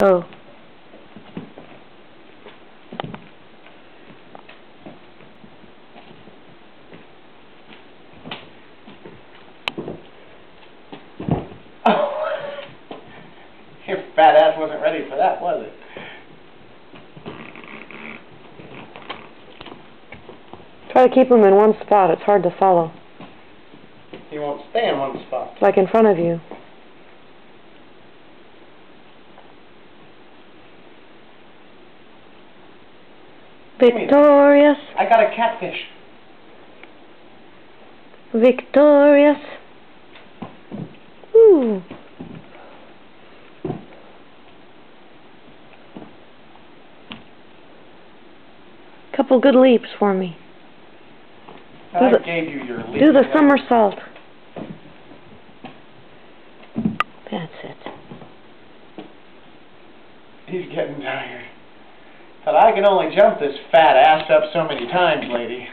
Oh. Your fat ass wasn't ready for that, was it? Try to keep him in one spot. It's hard to follow. He won't stay in one spot. Like in front of you. Victorious. I got a catfish. Victorious. Ooh. Couple good leaps for me. I gave you your leap. Do the somersault. That's it. He's getting tired. But I can only jump this fat ass up so many times, lady.